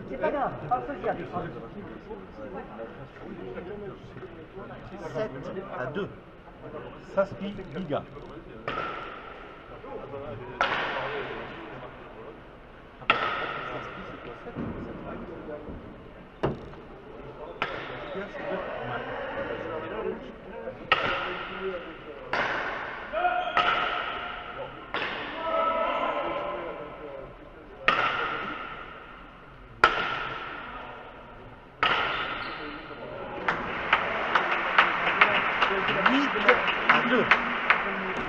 C'est pas grave, pas faisable. 7-2. Saspi Liga.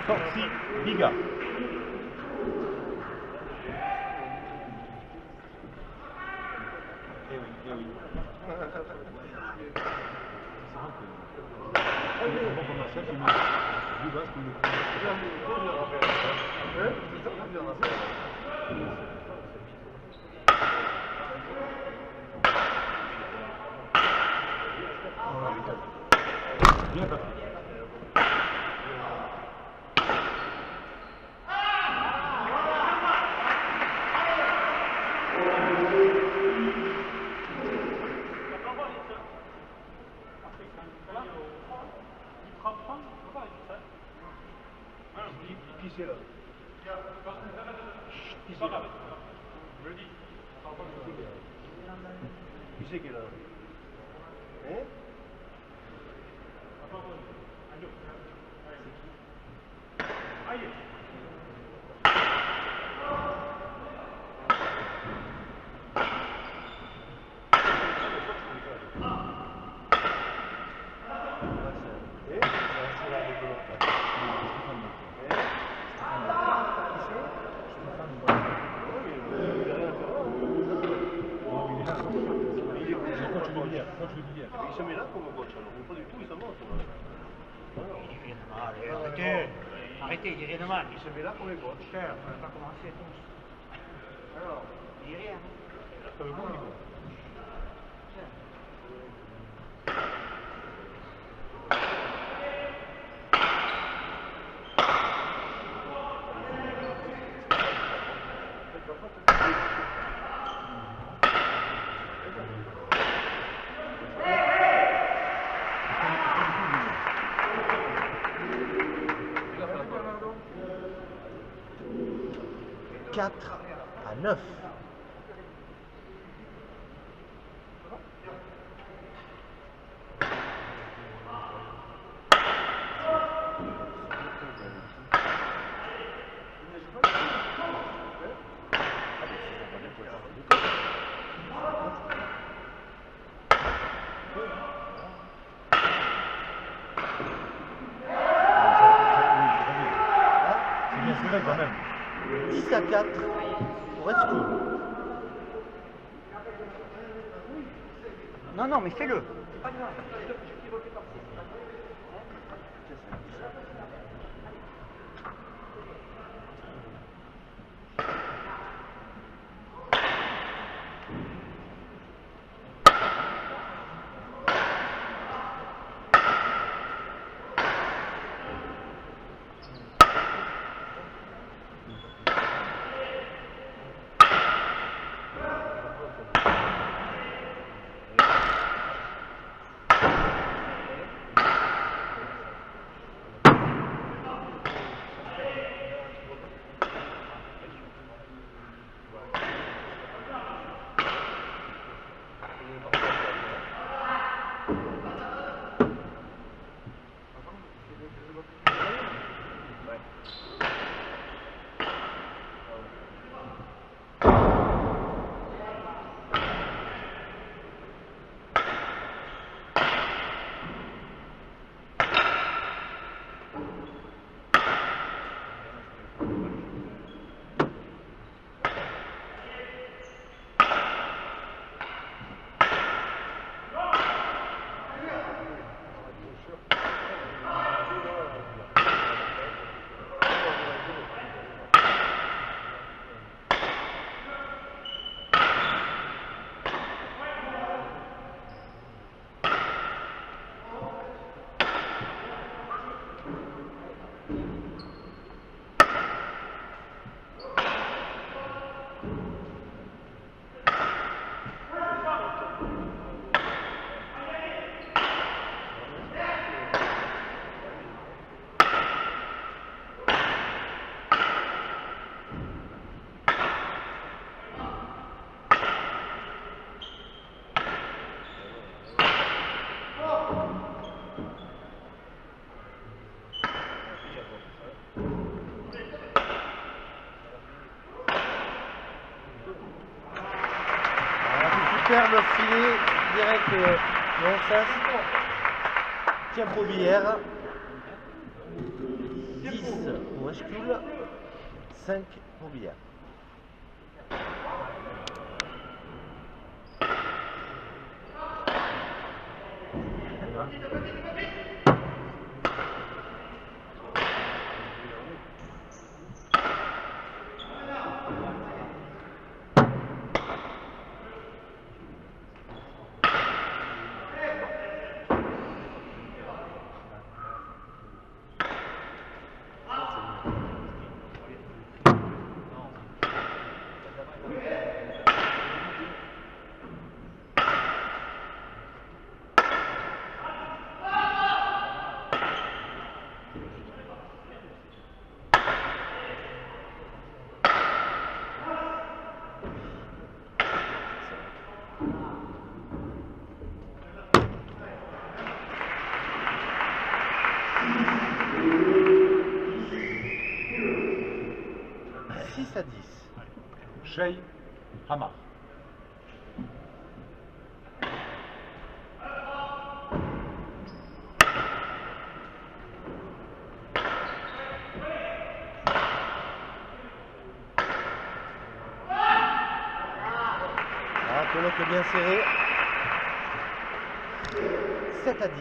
Forci Liga. Bien parti. Qui c'est là? Qui c'est là? Je le dis. Qui c'est qui est là? Hein? Aïe! Il se met là comme coach, alors pas du tout, il s'en va. Il dit rien de mal, arrêtez. Arrêtez, il dit rien de mal. Il se met là pour les coachs. Cher, on n'a pas commencé tous. Alors, Il dit rien. ça veut pas, Nico. Quatre à 9. C'est bien serré quand même. 10 à 4 pour être cool. Non, non, mais fais-le. superbe filet direct de Ronsas. Tiens pour billard. 10 pour Eschkoul, 5 pour billard. À 10. Shea Hamar. Ah, pelote bien serrée. 7 à 10.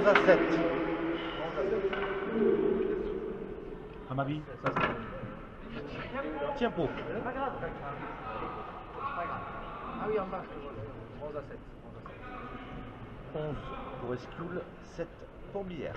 À 7. Hamabi. Tiens pour. C'est pas grave. C'est pas grave. Ah oui, en bas, 11 à 7. 11 pour Eschkoul, 7 pour billard.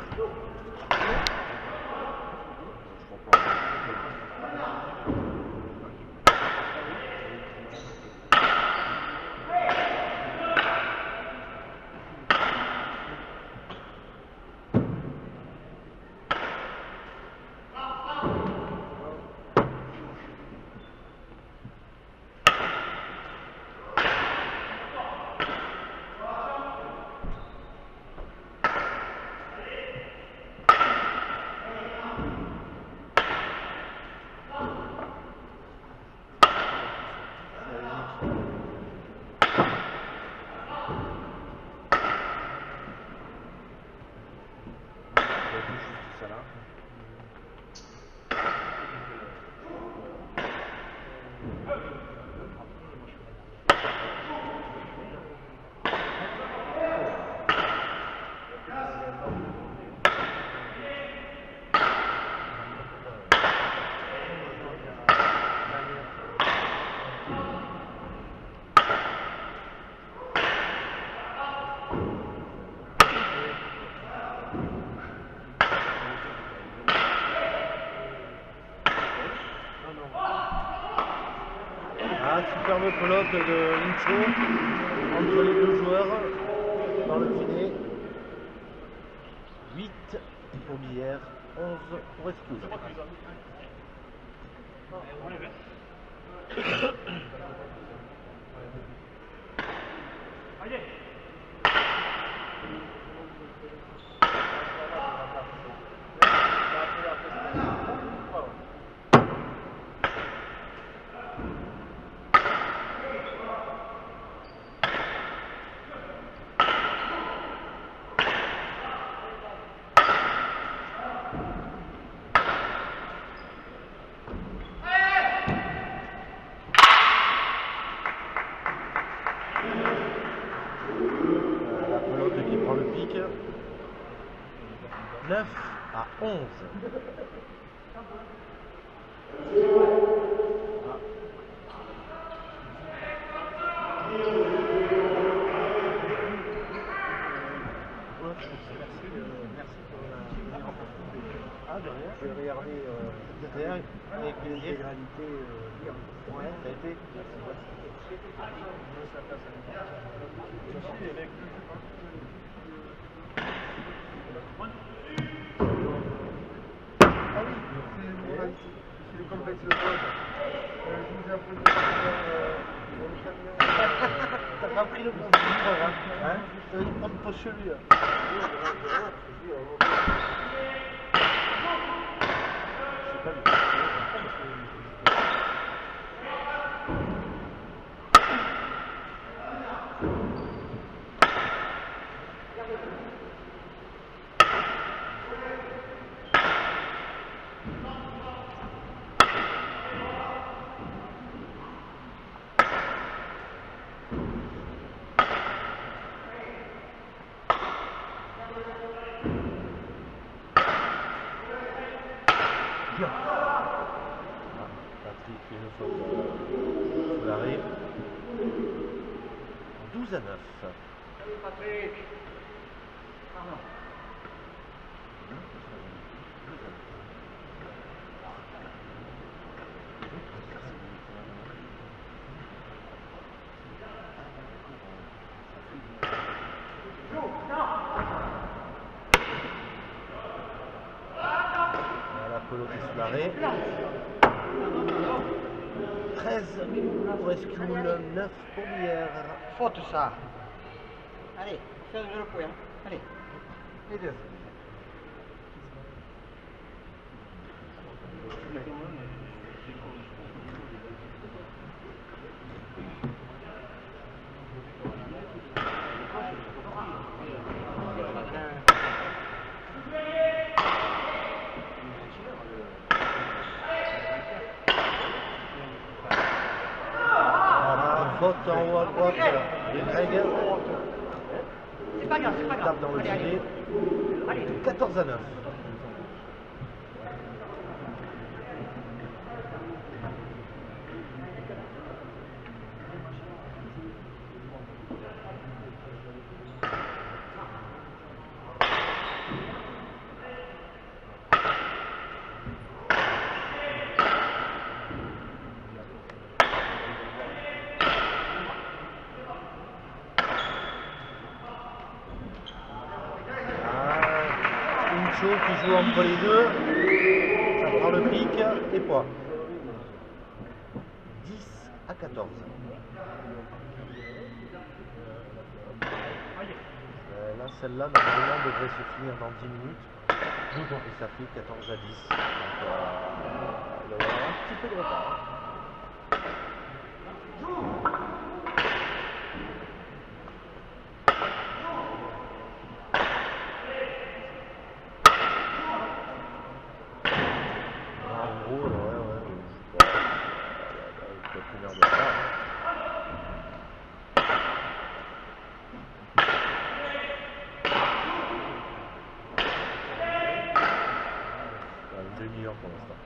Superbe pelote de Lincho entre les deux joueurs dans le filet. 8 pour Billère, 11 pour Escouze. La pelote qui prend le pic. 9 à 11. Ah, de rien. Je vais regarder avec l'intégralité. Ouais, ça a été. Ah oui, c'est le complexe de Paul. Je vous ai appris le camion. T'as pas pris le bon programme, hein? T'as dû prendre ton chevelu. C'est pas lui. Patrick fait une faute sous l'arrêt. 12 à 9. Salut Patrick. Pardon. La pelote est sous l'arrêt. 13 pour Escouze, 9 pour Billère. Faute ça. Allez, fais le point. Hein. Allez, les deux. Faute en haut à droite de Greg. C'est pas grave, c'est pas grave. Tape dans le Allez, allez. filet. Allez. 14 à 9. Qui joue entre les deux, ça prend le pic et poids. 10 à 14. Là, celle-là, normalement, devrait se finir dans 10 minutes. Et ça fait 14 à 10. Donc, il va y avoir un petit peu de retard. Pour l'instant.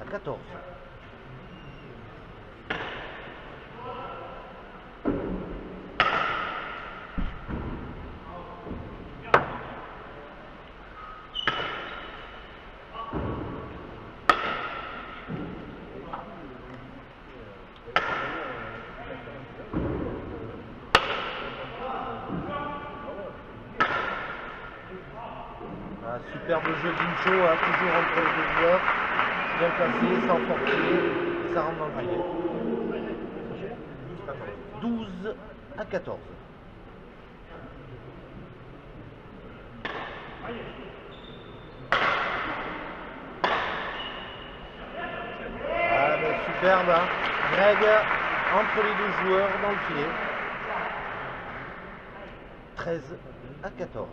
À 14. Un superbe jeu d'Incho, hein, toujours entre les deux joueurs. Bien placé, sans forcer, ça rentre dans le filet. 12 à 14. Ah, mais superbe, hein. Greg entre les deux joueurs dans le filet. 13 à 14.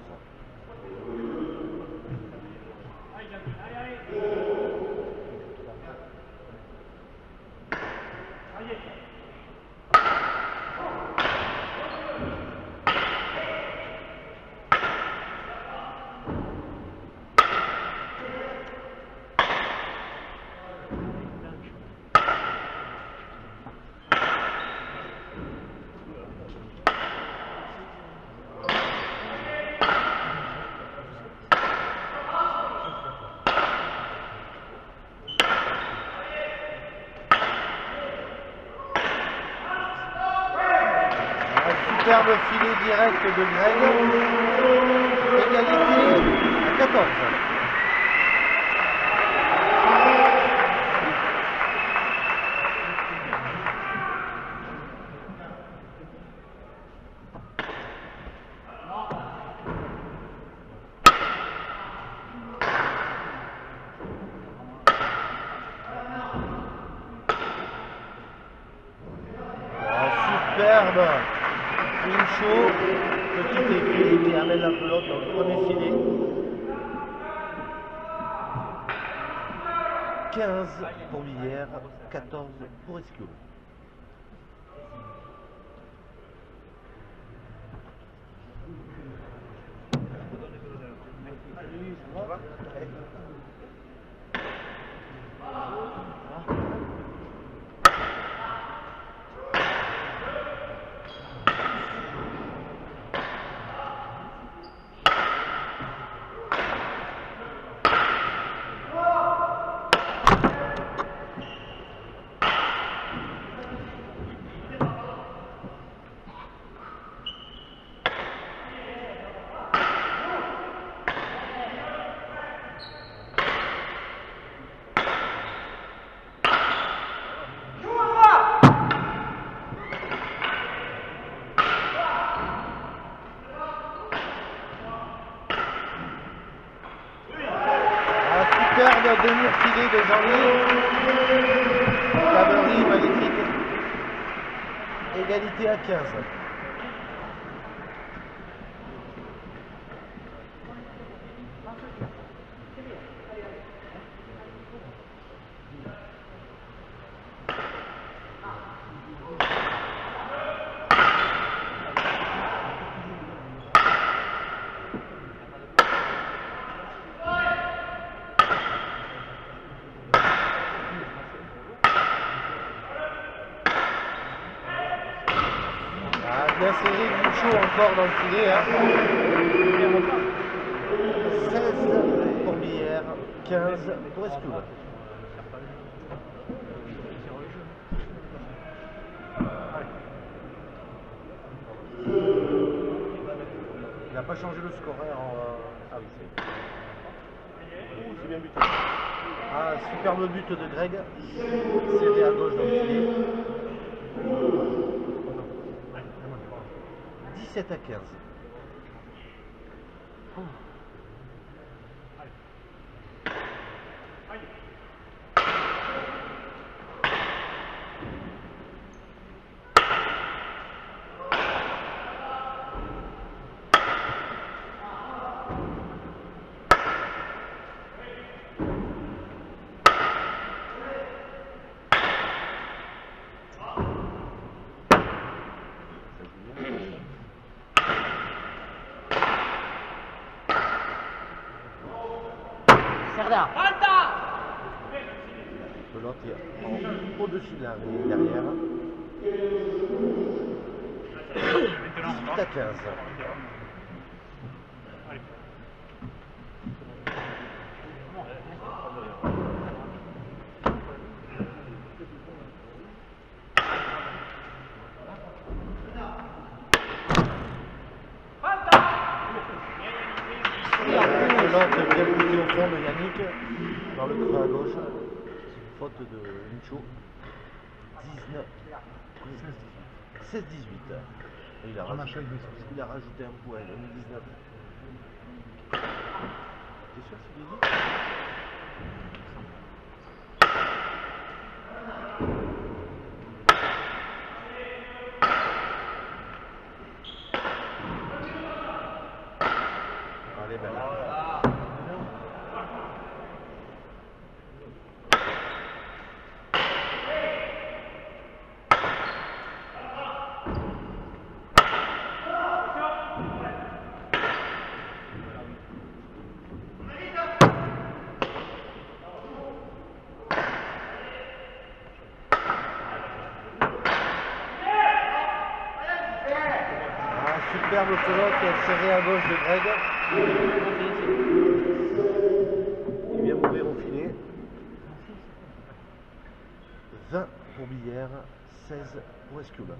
Superbe filet direct de Greg. Égalité à 14. Superbe. Une chaud, petit effet qui amène la pelote dans le premier filet. 15 pour Villiers, 14 pour Esquio. Superbe demi-filet de Jean-Louis. Cavalry magnifique. Égalité à 15. Bien serré, Michaud encore dans le filet. Hein. 16 pour Bière, 15 pour Esquio. Il n'a pas changé le scoreur en... Ah oui, c'est bien buté. Ah, superbe but de Greg. Serré à gauche dans le filet. 17 à 15. Oh. Pelote est au-dessus de la ligne derrière. 18 à 15. Pelote bien poussée au fond de Yannick dans le creux à gauche. Faute de Micho. 16-18. Il a rajouté un point, 2019. T'es sûr que c'est 18? Allez, ben là. Superbe pelote serrée à gauche de Greg. Il vient mourir au filet. 20 pour Billère, 16 pour Escule.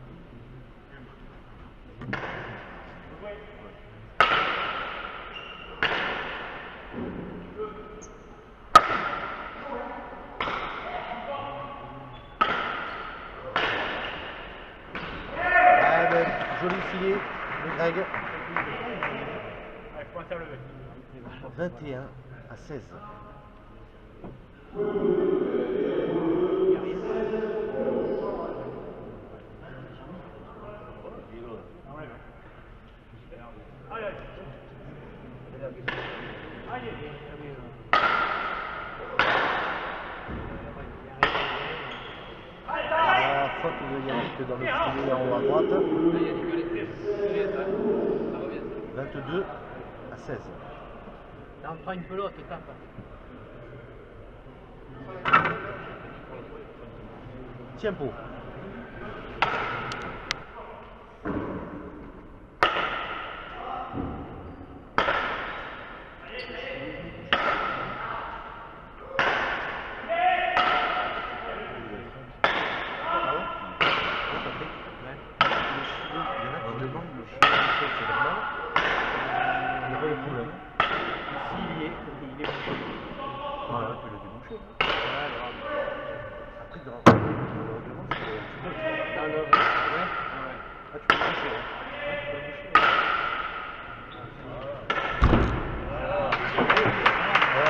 Ah ben, joli filet. Greg. 21 à 16. Faute de Yannick dans le filet en haut à droite. 22 à 16. Là, on prend une pelote, tape. Tempo.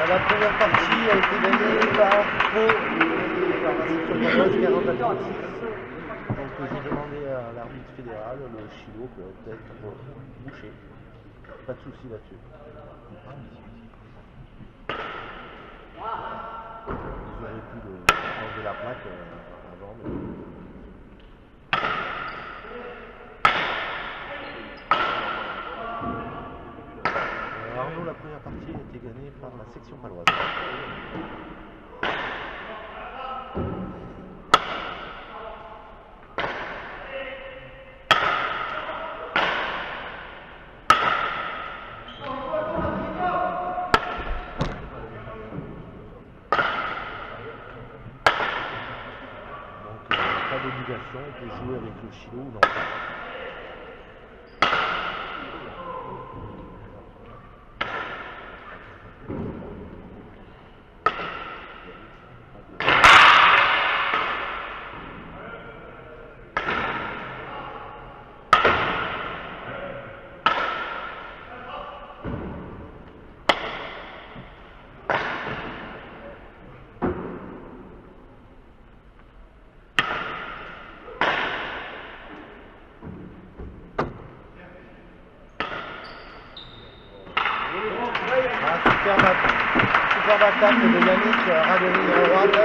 La première partie a été gagnée par Pau, par la section paloise 40 à 36. Donc j'ai demandé à l'arbitre fédéral, le Chilo, peut-être boucher. Pas de souci là-dessus. Ils auraient pu enlever la plaque avant, mais... Arnaud, la première partie a été gagnée par la section paloise. Donc pas d'obligation, on peut jouer avec le Chilo ou non. Superbe attaque de Yannick Radoni à droite.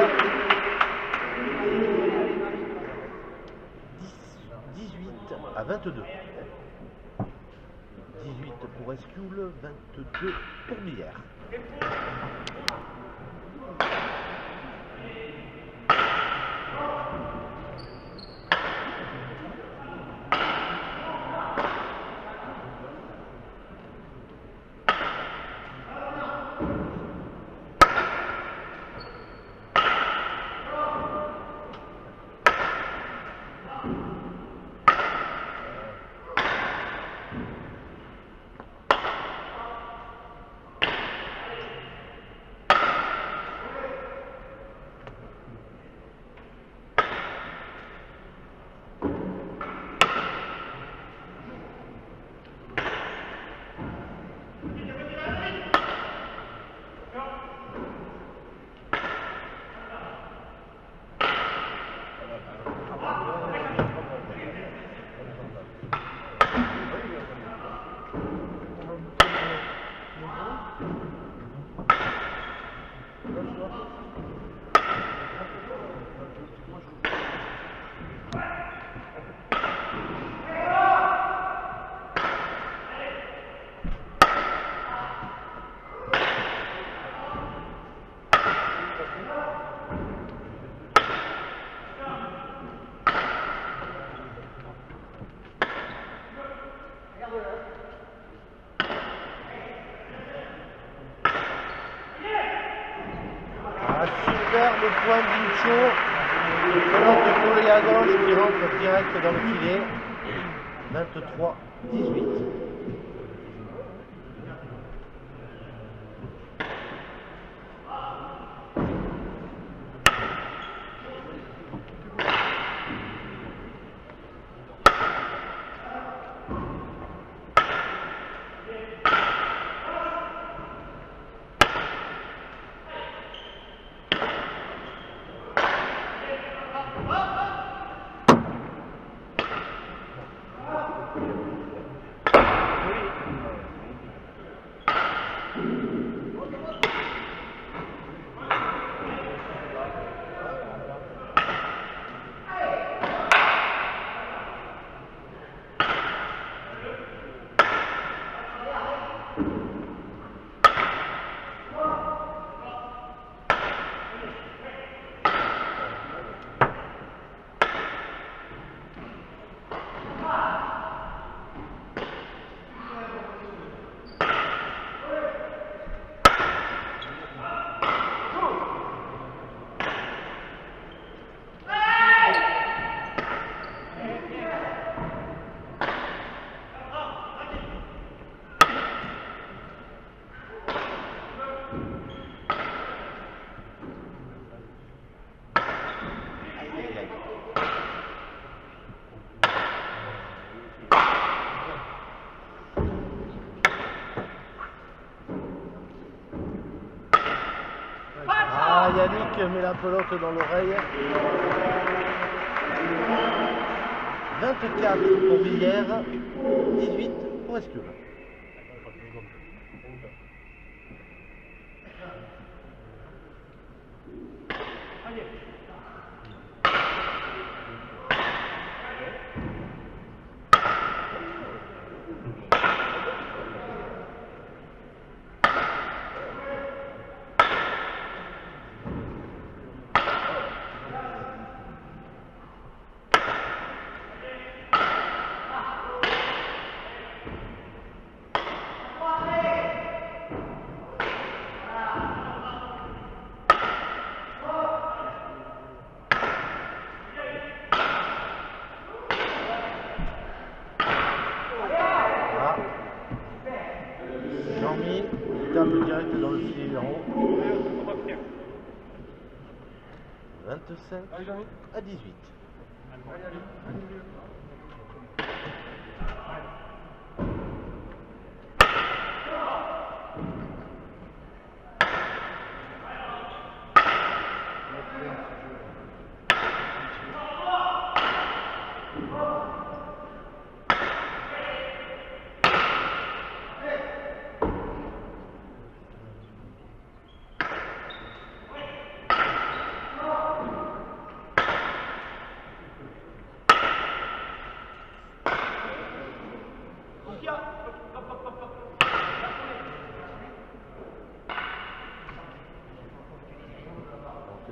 18 à 22. 18 pour Escule, 22 pour Billère. Le point d'Incho, pelote collée à gauche qui rentre direct dans le filet, 23-18. Yannick met la pelote dans l'oreille. 24 pour Villiers, 18 pour Escure. Jean-Mi, il tape direct dans le filet numéro 25 à 18.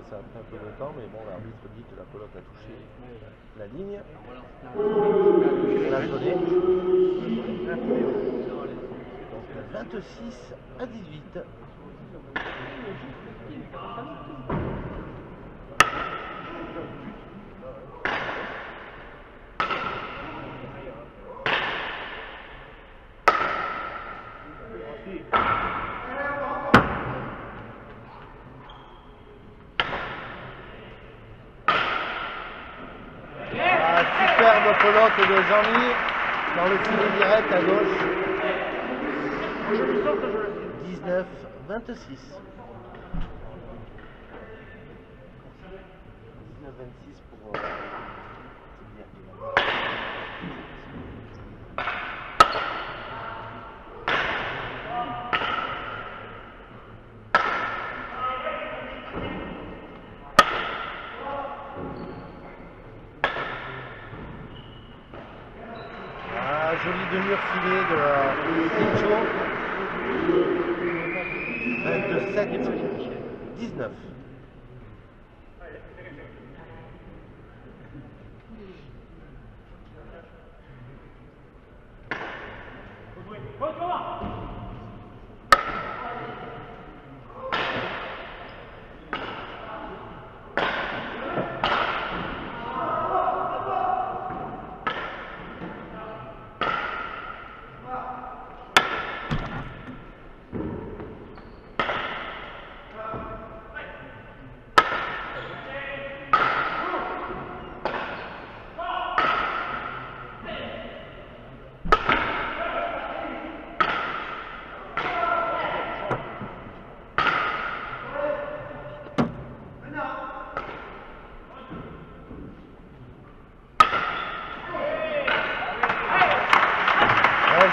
Ça a pris un peu de temps, mais bon, l'arbitre dit que la pelote a touché la ligne. Elle a sonné. Donc 26 à 18. Superbe pelote de Jean-Mi dans le filet direct à gauche. Je le sors, je le sais. 19-26. 19-26 pour joli demi-mur filé de Pincho. 27-19.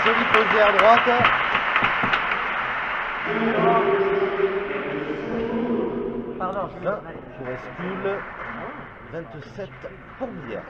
Joli posé à droite. Pardon, 20 pour Escule. 27 pour Bière.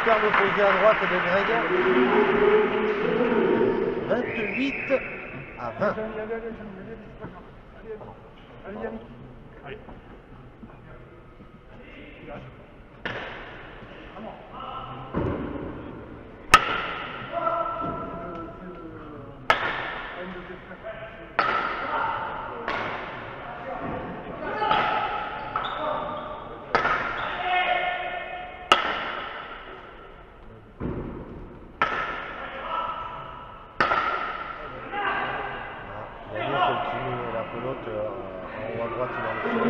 Superbe posé à droite de Greg. 28 à 20. Allez, Yannick. Allez. En haut à droite dans le filet.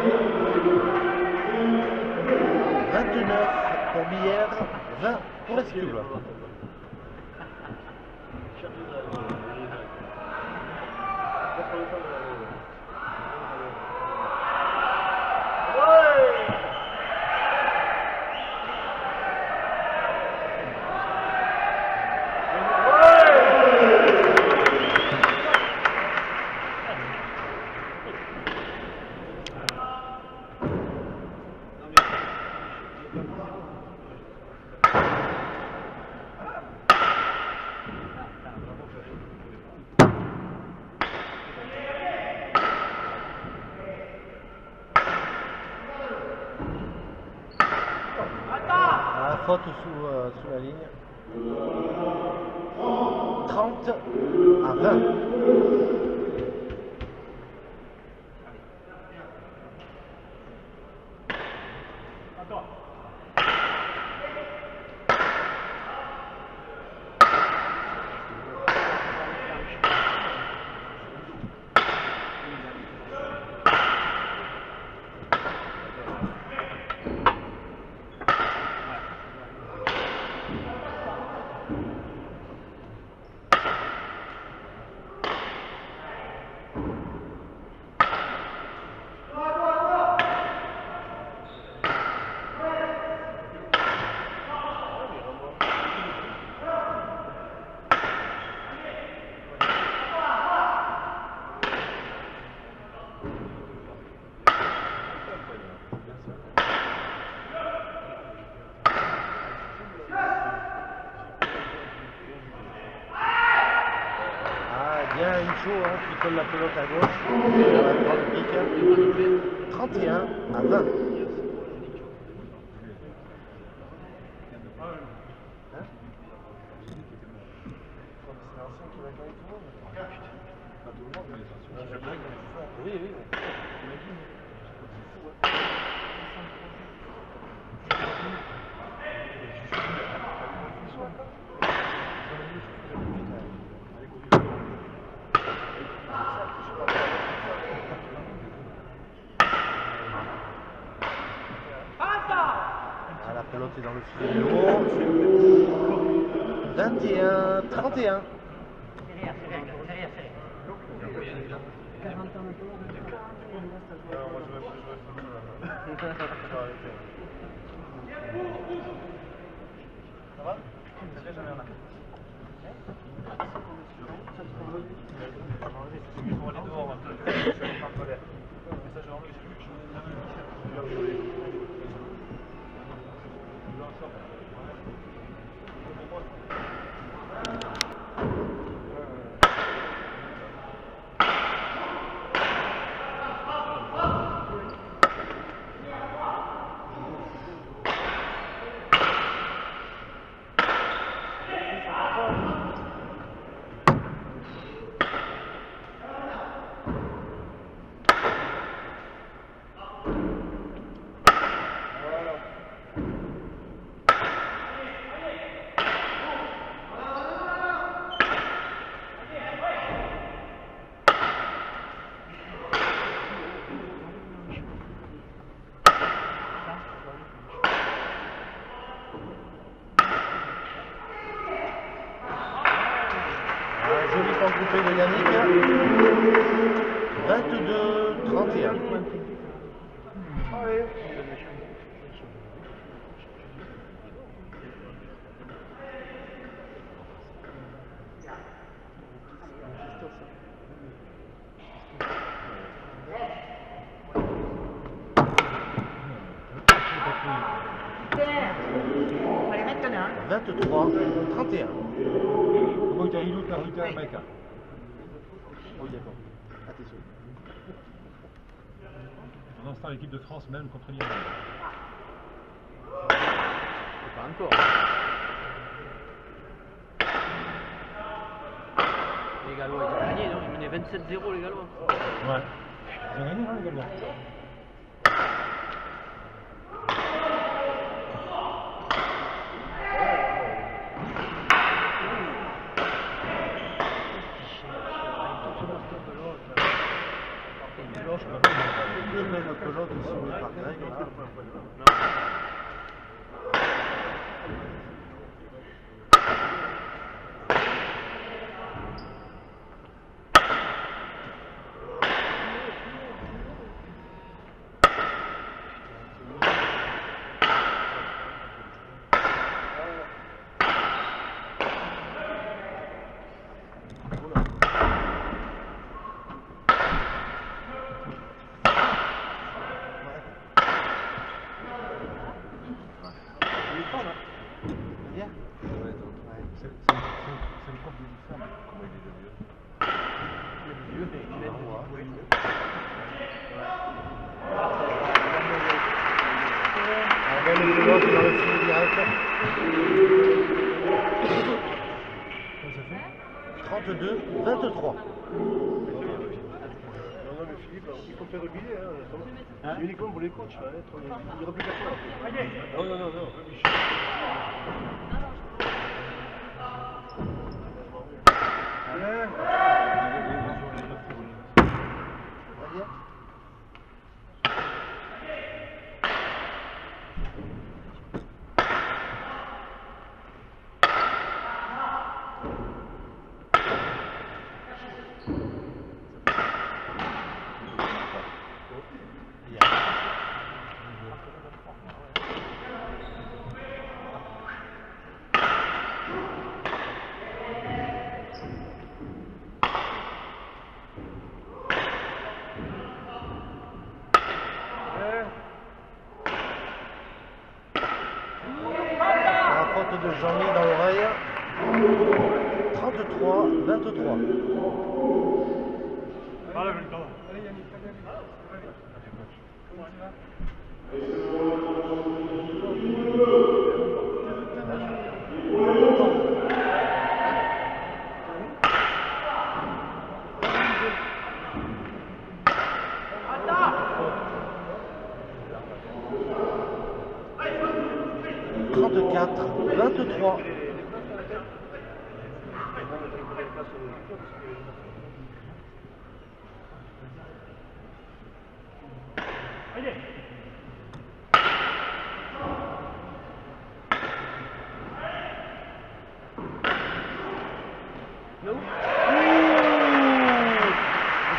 29 pour Bière, 20 pour Escule. Faute sous la ligne. 30 à 20. chaud, hein, qui colle la pelote à gauche. Elle va prendre le pic. 31 à 20. Hein? C'est l'ancien qui va gagner tout le monde. Pas tout le monde, mais oui, oui. Ah, la pelote est dans le filet haut. 21, 31. Ça va? C'est déjà bien là. Il faut aller dehors, je suis allé par colère. Mais ça, j'ai enlevé, j'ai vu que je l'ai mis. Joli temps coupé de Yannick. 22, 31. Allez. Allez, maintenant. 23, 31. Comment tu as eu l'autre mec? Oui, d'accord. Attention. Pendant ce temps, l'équipe de France même contre l'Iran. Pas encore. Les Gallois, ils ont gagné, non? Ils menaient 27-0, les Gallois. Ouais. Ils ont gagné, non, les Gallois? Deux belles pelotes signées par Greg. Bien. C'est le prof de l'IFAM. Comment il est devenu? Le vieux, mais il est On met les pelotes dans le filet direct. 32, 23. Non, mais Philippe, il faut faire le billet. Hein. C'est uniquement pour les coachs. Hein. Il n'y aura plus personne. Non. Allez. Va-t-il? La faute de Jean-Mi dans l'oreille. 33, 23. Allez, Yannick, Allez Comment tu vas? Trente-quatre, 23.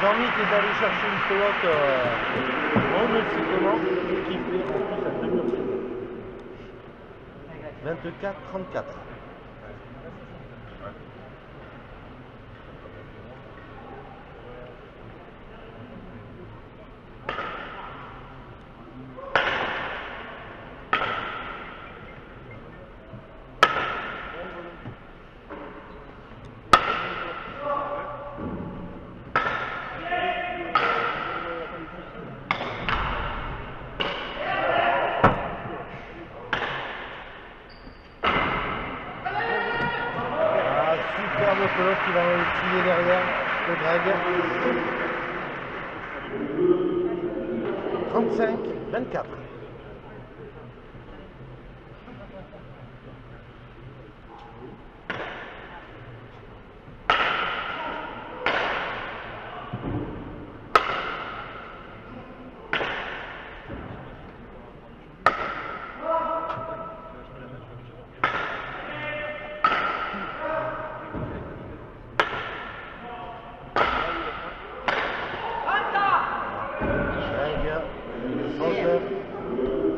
Jean-Mi qui est allé chercher une pelote, on ne sait comment, et qui fait en plus la demi-reprise. 24, 34. Le pelote qui va filer derrière le Greg. 35, 24.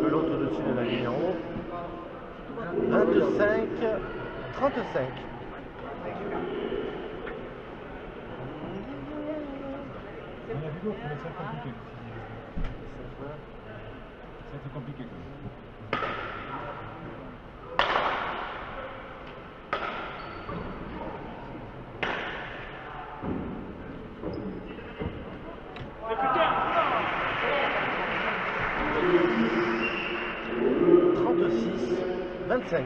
Pelote au-dessus de la ligne en haut. 25, 35. On a vu d'autres, mais c'est compliqué. C'était compliqué. Trente-six, 25.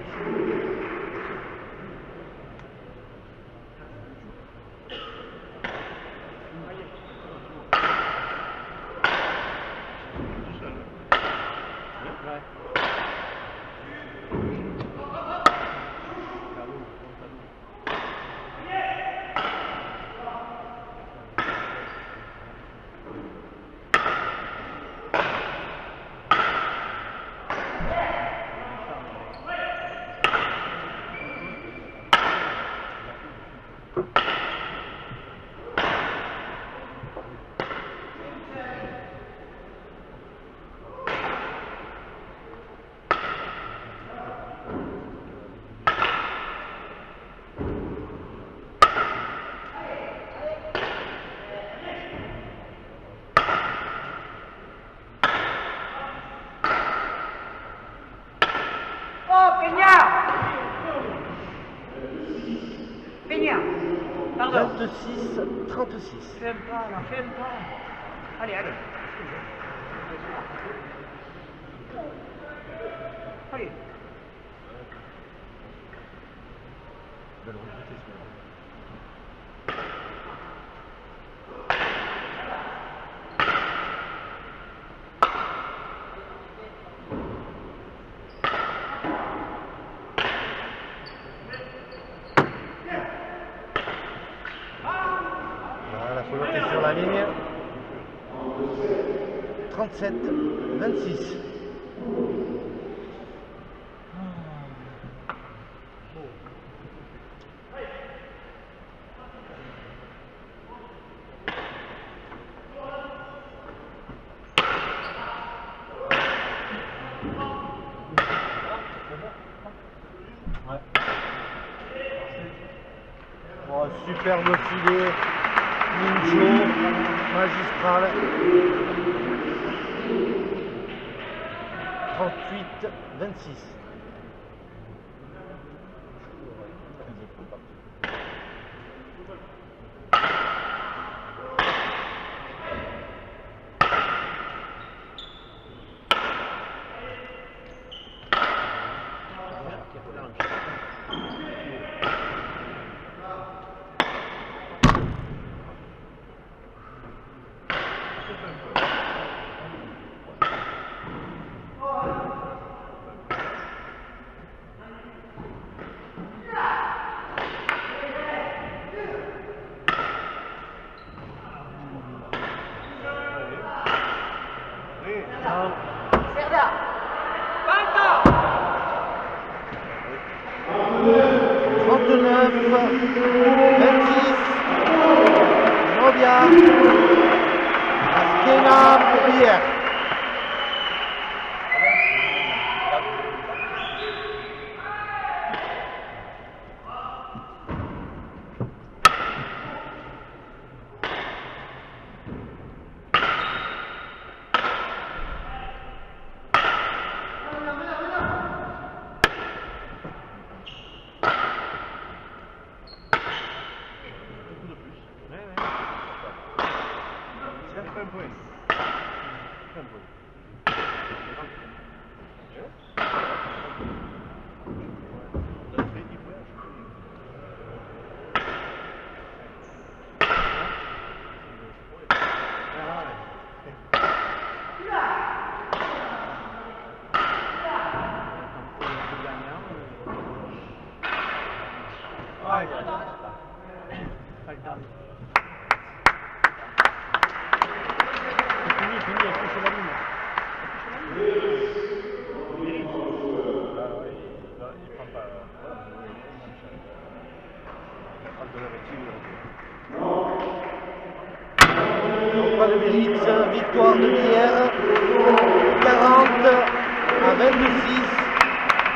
Pardon. 26, 36. Fais un pas, là, fais un pas. Allez, allez. Allez. La pelote est sur la ligne. 37, 26. Oh, superbe filet. Ninjo, magistral. 38, 26. Pas de mérite, victoire de Bière, 40 à 22-6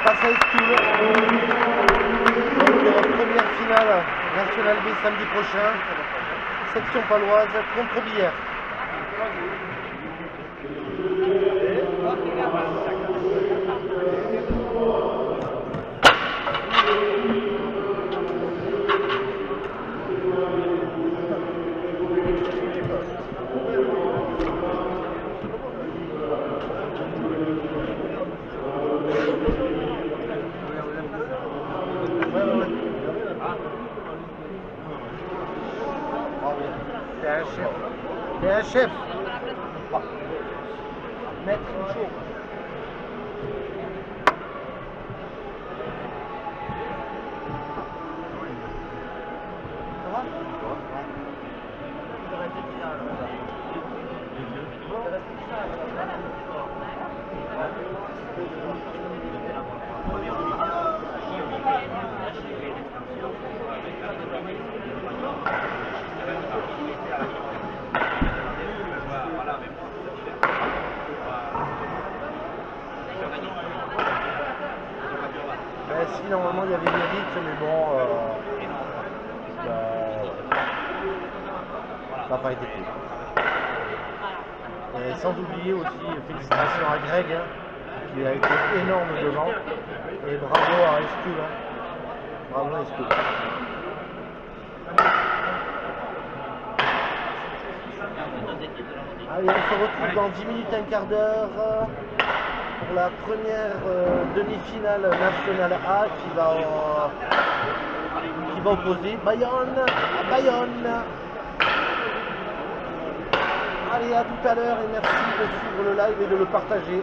face à Estoul. Donc première finale National B samedi prochain, section paloise contre Bière. T'es un chef. Maître chaud. Ça va? Si normalement il y avait mérite, mais bon, ça n'a pas été fait. Et sans oublier aussi, félicitations à Greg, hein, qui a été énorme devant, et bravo à Estoul. Hein. Bravo à Estoul. Allez, on se retrouve dans 10 minutes, un quart d'heure. Pour la première demi-finale nationale A qui va opposer Bayonne à Bayonne. Allez, à tout à l'heure et merci de suivre le live et de le partager.